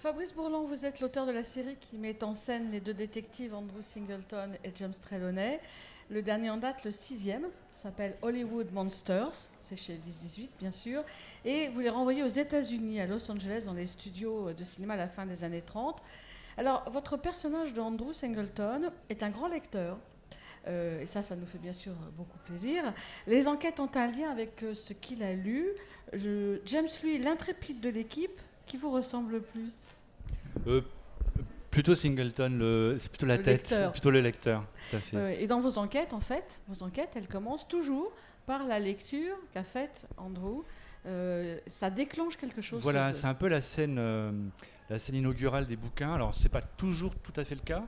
Fabrice Bourlan, vous êtes l'auteur de la série qui met en scène les deux détectives Andrew Singleton et James Trelawney. Le dernier en date, le 6e, s'appelle Hollywood Monsters, c'est chez 10-18 bien sûr, et vous les renvoyez aux États-Unis, à Los Angeles, dans les studios de cinéma à la fin des années 30. Alors, votre personnage de Andrew Singleton est un grand lecteur, et ça nous fait bien sûr beaucoup plaisir. Les enquêtes ont un lien avec ce qu'il a lu. James, lui, l'intrépide de l'équipe, qui vous ressemble le plus ? Plutôt Singleton, c'est plutôt la tête, lecteur. Plutôt le lecteur, tout à fait. Et dans vos enquêtes, en fait, elles commencent toujours par la lecture qu'a faite Andrew. Ça déclenche quelque chose. Voilà, c'est un peu la scène inaugurale des bouquins. Alors, c'est pas toujours tout à fait le cas.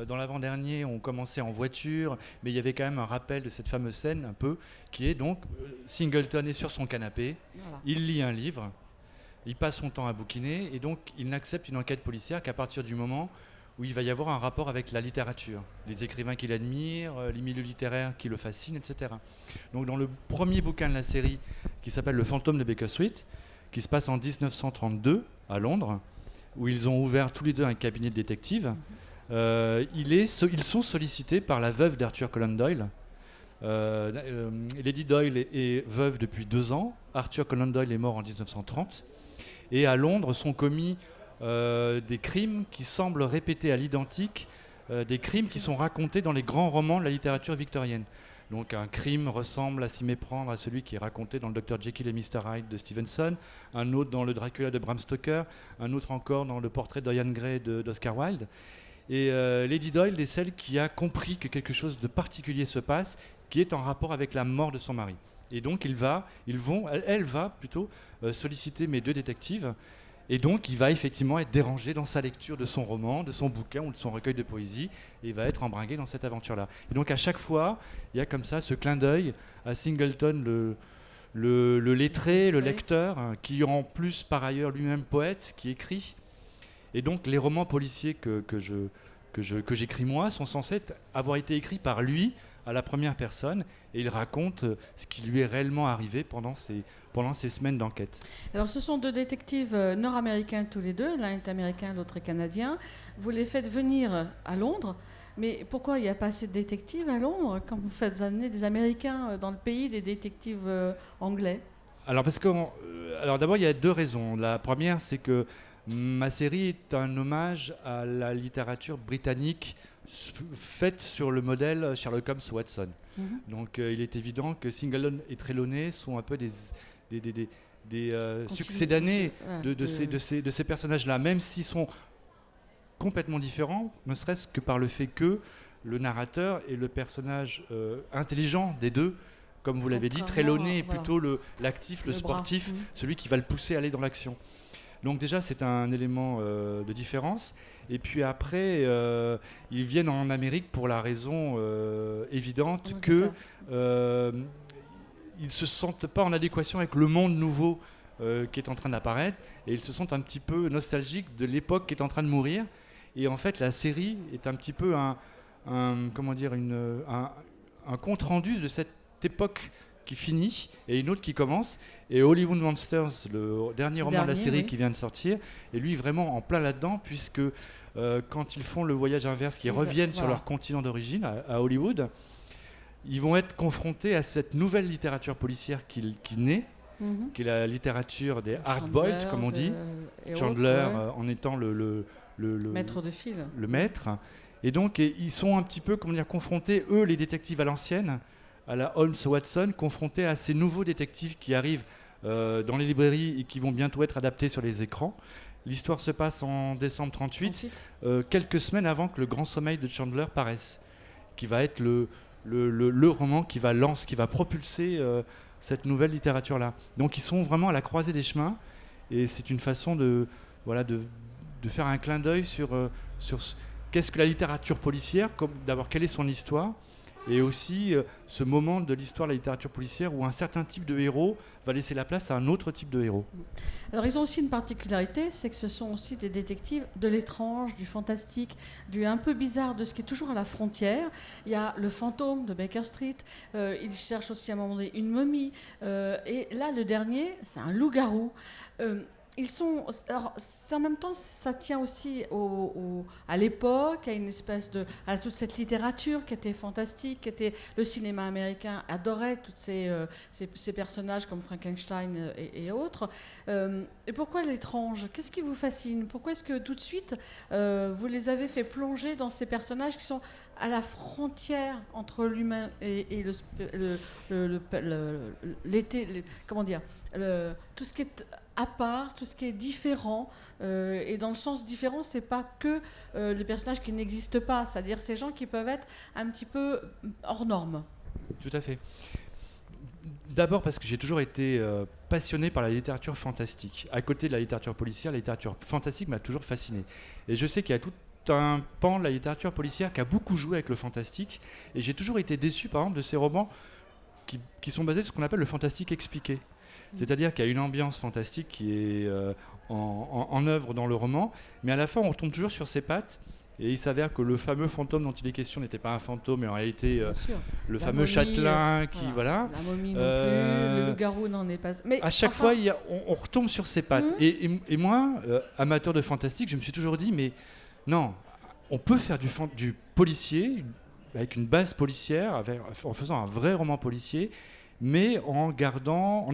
Dans l'avant-dernier, on commençait en voiture, mais il y avait quand même un rappel de cette fameuse scène, un peu, qui est donc Singleton est sur son canapé, voilà. Il lit un livre. Il passe son temps à bouquiner et donc il n'accepte une enquête policière qu'à partir du moment où il va y avoir un rapport avec la littérature, les écrivains qu'il admire, les milieux littéraires qui le fascinent, etc. Donc dans le premier bouquin de la série qui s'appelle Le fantôme de Baker Street, qui se passe en 1932 à Londres, où ils ont ouvert tous les deux un cabinet de détectives, ils sont sollicités par la veuve d'Arthur Conan Doyle. Lady Doyle est veuve depuis 2 ans, Arthur Conan Doyle est mort en 1930. Et à Londres sont commis des crimes qui semblent répétés à l'identique, des crimes qui sont racontés dans les grands romans de la littérature victorienne. Donc un crime ressemble à s'y méprendre à celui qui est raconté dans le Dr Jekyll et Mr Hyde de Stevenson, un autre dans le Dracula de Bram Stoker, un autre encore dans le portrait de Dorian Gray d'Oscar Wilde. Et Lady Doyle est celle qui a compris que quelque chose de particulier se passe, qui est en rapport avec la mort de son mari. Et donc elle va plutôt solliciter mes deux détectives. Et donc il va effectivement être dérangé dans sa lecture de son roman, de son bouquin ou de son recueil de poésie. Et il va être embringué dans cette aventure-là. Et donc à chaque fois, il y a comme ça ce clin d'œil à Singleton, le lettré, le lecteur, qui en plus par ailleurs lui-même poète, qui écrit. Et donc les romans policiers que j'écris moi sont censés avoir été écrits par lui, à la première personne, et il raconte ce qui lui est réellement arrivé pendant ces semaines d'enquête. Alors ce sont deux détectives nord-américains tous les deux, l'un est américain, l'autre est canadien. Vous les faites venir à Londres, mais pourquoi il n'y a pas assez de détectives à Londres quand vous faites amener des Américains dans le pays des détectives anglais ? Alors d'abord il y a 2 raisons. La première, c'est que ma série est un hommage à la littérature britannique faite sur le modèle Sherlock Holmes Watson. Donc il est évident que Singleton et Trelawney sont un peu des succédanés de ces personnages-là, même s'ils sont complètement différents, ne serait-ce que par le fait que le narrateur est le personnage intelligent des deux. Comme vous l'avez dit, Trelawney est plutôt l'actif, le sportif, celui qui va le pousser à aller dans l'action. Donc déjà, c'est un élément de différence. Et puis après, ils viennent en Amérique pour la raison évidente qu'ils ne se sentent pas en adéquation avec le monde nouveau qui est en train d'apparaître. Et ils se sentent un petit peu nostalgiques de l'époque qui est en train de mourir. Et en fait, la série est un petit peu un compte-rendu de cette époque qui finit et une autre qui commence. Et Hollywood Monsters, le dernier roman de la série qui vient de sortir, est lui vraiment en plein là-dedans, puisque quand ils font le voyage inverse, qu'ils reviennent sur leur continent d'origine, à Hollywood, ils vont être confrontés à cette nouvelle littérature policière qui naît, qui est la littérature des hard-boiled, comme on dit, Chandler en étant le maître de fil. Le maître. Et donc ils sont un petit peu confrontés, eux, les détectives à l'ancienne, à la Holmes-Watson, confrontés à ces nouveaux détectives qui arrivent dans les librairies et qui vont bientôt être adaptés sur les écrans. L'histoire se passe en décembre 1938, quelques semaines avant que Le Grand Sommeil de Chandler paraisse, qui va être le roman qui va propulser cette nouvelle littérature-là. Donc ils sont vraiment à la croisée des chemins, et c'est une façon de faire un clin d'œil sur qu'est-ce que la littérature policière, d'abord quelle est son histoire, et aussi ce moment de l'histoire de la littérature policière où un certain type de héros va laisser la place à un autre type de héros. Alors ils ont aussi une particularité, c'est que ce sont aussi des détectives de l'étrange, du fantastique, du un peu bizarre, de ce qui est toujours à la frontière. Il y a le fantôme de Baker Street, ils cherchent aussi à un moment donné une momie, et là le dernier, c'est un loup-garou. en même temps, ça tient aussi à l'époque, à une espèce à toute cette littérature qui était fantastique, le cinéma américain adorait tous ces personnages comme Frankenstein et autres. Et pourquoi l'étrange? Qu'est-ce qui vous fascine? Pourquoi est-ce que tout de suite vous les avez fait plonger dans ces personnages qui sont à la frontière entre l'humain et comment dire, tout ce qui est à part, tout ce qui est différent, et dans le sens différent, c'est pas que les personnages qui n'existent pas, c'est-à-dire ces gens qui peuvent être un petit peu hors normes. Tout à fait. D'abord parce que j'ai toujours été passionné par la littérature fantastique. À côté de la littérature policière, la littérature fantastique m'a toujours fasciné. Et je sais qu'il y a tout un pan de la littérature policière qui a beaucoup joué avec le fantastique, et j'ai toujours été déçu par exemple de ces romans qui sont basés sur ce qu'on appelle le fantastique expliqué. C'est-à-dire qu'il y a une ambiance fantastique qui est en œuvre dans le roman, mais à la fin on tombe toujours sur ses pattes, et il s'avère que le fameux fantôme dont il est question n'était pas un fantôme, mais en réalité le fameux momie, châtelain qui voilà. La momie non plus, le loup-garou n'en est pas. Mais à chaque fois on retombe sur ses pattes. Et moi, amateur de fantastique, je me suis toujours dit mais non, on peut faire du policier avec une base policière, en faisant un vrai roman policier, mais en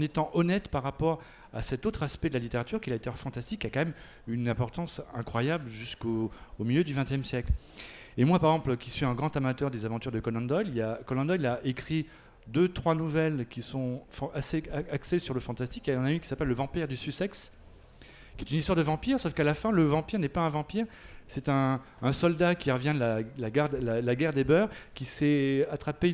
étant honnête par rapport à cet autre aspect de la littérature qui est la littérature fantastique, qui a quand même une importance incroyable jusqu'au milieu du XXe siècle. Et moi, par exemple, qui suis un grand amateur des aventures de Conan Doyle, Conan Doyle a écrit 2-3 nouvelles qui sont assez axées sur le fantastique. Il y en a une qui s'appelle Le Vampire du Sussex, qui est une histoire de vampire, sauf qu'à la fin, le vampire n'est pas un vampire, c'est un soldat qui revient de la guerre des beurs, qui s'est attrapé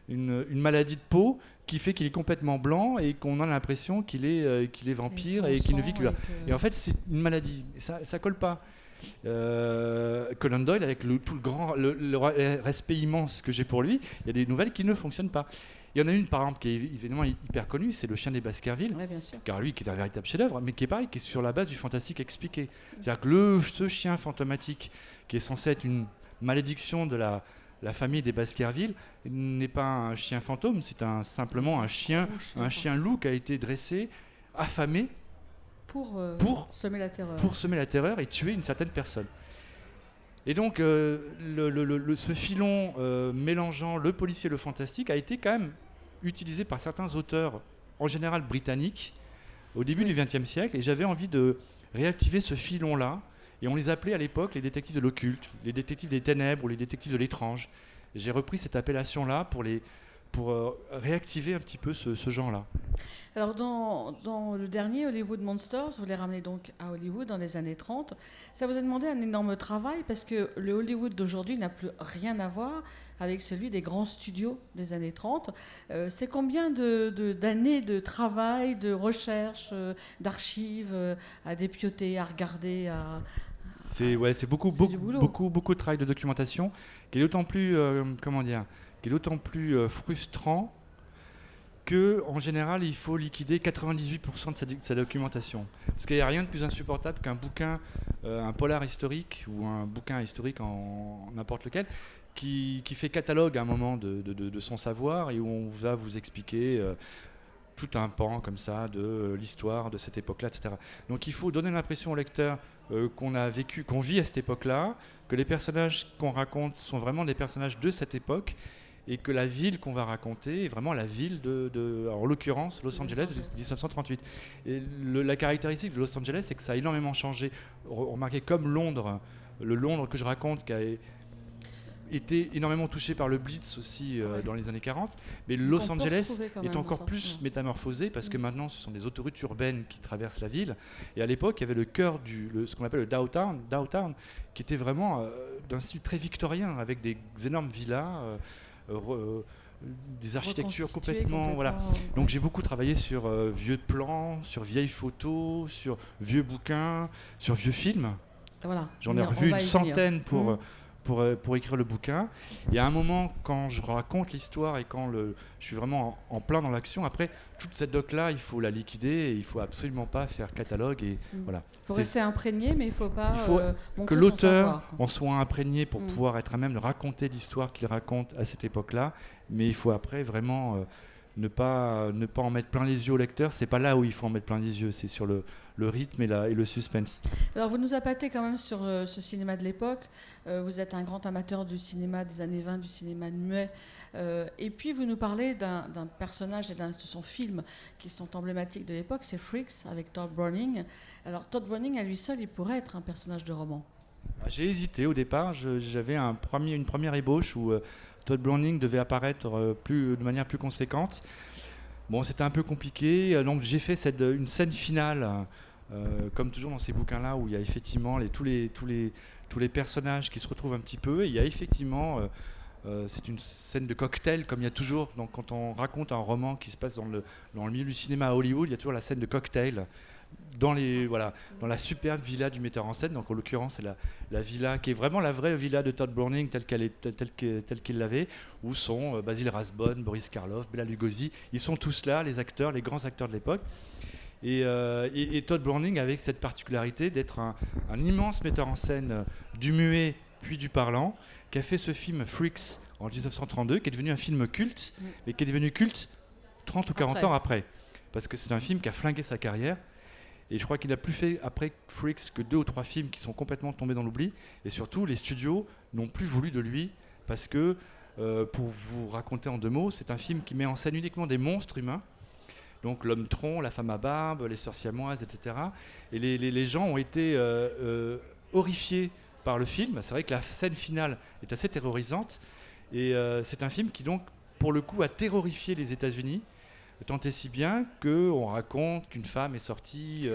une maladie de peau qui fait qu'il est complètement blanc et qu'on a l'impression qu'il est vampire et qu'il ne vit que là. Et en fait, c'est une maladie. Ça colle pas. Conan Doyle, avec tout le respect immense que j'ai pour lui, il y a des nouvelles qui ne fonctionnent pas. Il y en a une, par exemple, qui est évidemment hyper connue, c'est Le Chien des Baskerville, car lui, qui est un véritable chef-d'œuvre, mais qui est pareil, qui est sur la base du fantastique expliqué. C'est-à-dire que ce chien fantomatique, qui est censé être une malédiction de la famille des Baskerville, n'est pas un chien fantôme, c'est simplement un chien loup qui a été dressé, affamé, pour semer la terreur. Pour semer la terreur et tuer une certaine personne. Et donc, ce filon mélangeant le policier et le fantastique a été quand même utilisé par certains auteurs, en général britanniques, au début du XXe siècle, et j'avais envie de réactiver ce filon-là, et on les appelait à l'époque les détectives de l'occulte, les détectives des ténèbres ou les détectives de l'étrange. Et j'ai repris cette appellation-là pour réactiver un petit peu ce genre-là. Alors dans le dernier Hollywood Monsters, vous les ramenez donc à Hollywood dans les années 30. Ça vous a demandé un énorme travail parce que le Hollywood d'aujourd'hui n'a plus rien à voir avec celui des grands studios des années 30. C'est combien d'années de travail, de recherche, d'archives à dépioter, à regarder, c'est beaucoup de travail de documentation qui est d'autant plus frustrant que, en général, il faut liquider 98% de sa documentation. Parce qu'il n'y a rien de plus insupportable qu'un bouquin, un polar historique ou un bouquin historique en n'importe lequel, qui fait catalogue à un moment de son savoir et où on va vous expliquer tout un pan comme ça de l'histoire de cette époque-là, etc. Donc il faut donner l'impression au lecteur qu'on vit à cette époque-là, que les personnages qu'on raconte sont vraiment des personnages de cette époque, et que la ville qu'on va raconter est vraiment la ville en l'occurrence, Los Angeles de 1938. Et la caractéristique de Los Angeles, c'est que ça a énormément changé. Remarquez, comme Londres, le Londres que je raconte, qui a été énormément touché par le Blitz aussi dans les années 40, mais Los Angeles est encore plus métamorphosé parce que maintenant ce sont des autoroutes urbaines qui traversent la ville, et à l'époque il y avait le cœur ce qu'on appelle le downtown, qui était vraiment d'un style très victorien avec des énormes villas, des architectures complètement voilà. Donc j'ai beaucoup travaillé sur vieux plans, sur vieilles photos, sur vieux bouquins, sur vieux films. Voilà. J'en ai revu une centaine pour écrire le bouquin. Et à un moment, quand je raconte l'histoire et quand je suis vraiment en plein dans l'action, après, toute cette doc-là, il faut la liquider et il ne faut absolument pas faire catalogue. Voilà. Il faut rester imprégné, mais il faut pas que l'auteur en soit imprégné pour pouvoir être à même de raconter l'histoire qu'il raconte à cette époque-là. Mais il faut après vraiment ne pas en mettre plein les yeux au lecteur. C'est pas là où il faut en mettre plein les yeux, c'est sur le rythme et le suspense. Alors vous nous appâtez quand même sur ce cinéma de l'époque. Vous êtes un grand amateur du cinéma des années 20, du cinéma muet. Et puis vous nous parlez d'un personnage et de son film qui sont emblématiques de l'époque, c'est Freaks avec Todd Browning. Alors Todd Browning à lui seul, il pourrait être un personnage de roman. J'ai hésité au départ, j'avais une première ébauche où Todd Browning devait apparaître de manière plus conséquente. Bon, c'était un peu compliqué, donc j'ai fait une scène finale, comme toujours dans ces bouquins-là, où il y a effectivement tous les personnages qui se retrouvent un petit peu, et il y a effectivement... c'est une scène de cocktail, comme il y a toujours quand on raconte un roman qui se passe dans le milieu du cinéma à Hollywood, il y a toujours la scène de cocktail dans la superbe villa du metteur en scène. Donc en l'occurrence c'est la villa qui est vraiment la vraie villa de Todd Browning telle qu'il l'avait, où sont Basil Rathbone, Boris Karloff, Bela Lugosi, ils sont tous là, les grands acteurs de l'époque. Et Todd Browning avec cette particularité d'être un immense metteur en scène du muet puis du parlant, qui a fait ce film Freaks en 1932, qui est devenu un film culte, mais qui est devenu culte 30 ou 40 ans après. Parce que c'est un film qui a flingué sa carrière. Et je crois qu'il n'a plus fait, après Freaks, que 2 ou 3 films qui sont complètement tombés dans l'oubli. Et surtout, les studios n'ont plus voulu de lui, parce que, pour vous raconter en 2 mots, c'est un film qui met en scène uniquement des monstres humains. Donc l'homme tronc, la femme à barbe, les sœurs siamoises, etc. Et les gens ont été horrifiés par le film. C'est vrai que la scène finale est assez terrorisante. Et c'est un film qui, donc, pour le coup, a terrorifié les États-Unis. Tant et si bien qu'on raconte qu'une femme est sortie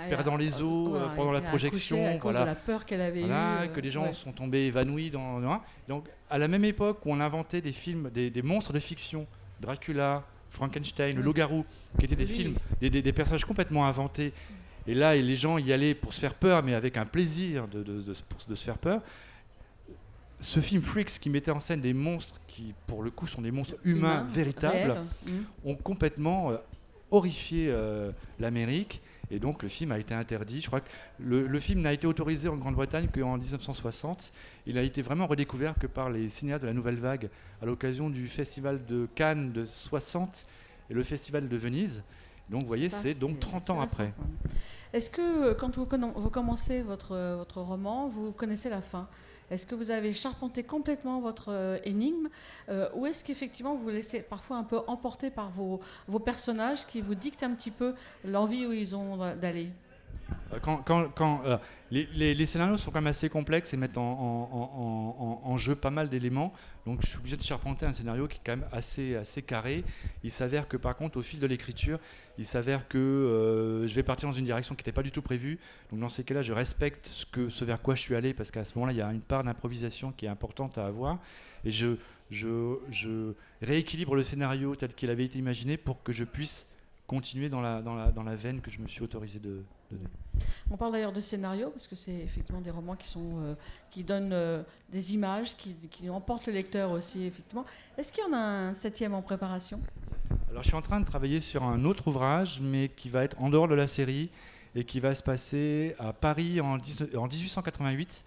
perdant les os pendant la projection. À cause de la peur qu'elle avait eue. Que les gens sont tombés évanouis. Donc, à la même époque où on inventait des films, des monstres de fiction, Dracula, Frankenstein, le loup-garou, qui étaient des films, des personnages complètement inventés. Et là, les gens y allaient pour se faire peur, mais avec un plaisir de se faire peur. Ce film Freaks, qui mettait en scène des monstres qui, pour le coup, sont des monstres humains véritables, ont complètement horrifié l'Amérique. Et donc, le film a été interdit. Je crois que le film n'a été autorisé en Grande-Bretagne qu'en 1960. Il a été vraiment redécouvert que par les cinéastes de la Nouvelle Vague à l'occasion du Festival de Cannes de 60 et le Festival de Venise. Donc, vous voyez, c'est donc 30 ans après. Est-ce que, quand vous commencez votre roman, vous connaissez la fin ? Est-ce que vous avez charpenté complètement votre énigme ou est-ce qu'effectivement vous vous laissez parfois un peu emporter par vos personnages qui vous dictent un petit peu l'envie où ils ont d'aller ? Les scénarios sont quand même assez complexes et mettent en jeu pas mal d'éléments, donc je suis obligé de charpenter un scénario qui est quand même assez carré. Il s'avère que par contre au fil de l'écriture, il s'avère que je vais partir dans une direction qui n'était pas du tout prévue, donc dans ces cas-là je respecte ce vers quoi je suis allé, parce qu'à ce moment-là il y a une part d'improvisation qui est importante à avoir, et je rééquilibre le scénario tel qu'il avait été imaginé pour que je puisse continuer dans la veine que je me suis autorisé de donner. On parle d'ailleurs de scénario parce que c'est effectivement des romans qui donnent des images, qui emportent le lecteur aussi, effectivement. Est-ce qu'il y en a un 7e en préparation ? Alors je suis en train de travailler sur un autre ouvrage, mais qui va être en dehors de la série et qui va se passer à Paris en 1888,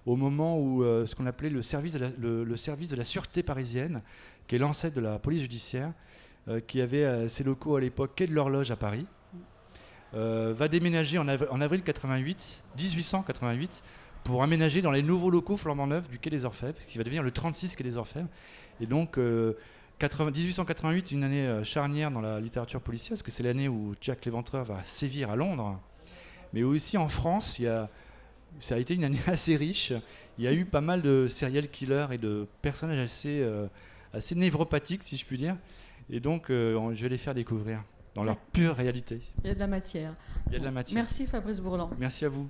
au moment où ce qu'on appelait le service de la sûreté parisienne, qui est l'ancêtre de la police judiciaire, qui avait ses locaux à l'époque quai de l'Horloge à Paris, va déménager en avril 1888 pour aménager dans les nouveaux locaux flambant neufs du quai des Orfèvres, ce qui va devenir le 36 quai des Orfèvres. Et donc 1888, une année charnière dans la littérature policière, parce que c'est l'année où Jack l'Éventreur va sévir à Londres, mais aussi en France, ça a été une année assez riche. Il y a eu pas mal de serial killers et de personnages assez névropathiques, si je puis dire. Et donc, je vais les faire découvrir dans leur pure réalité. Il y a de la matière. Il y a de la matière. Merci Fabrice Bourlan. Merci à vous.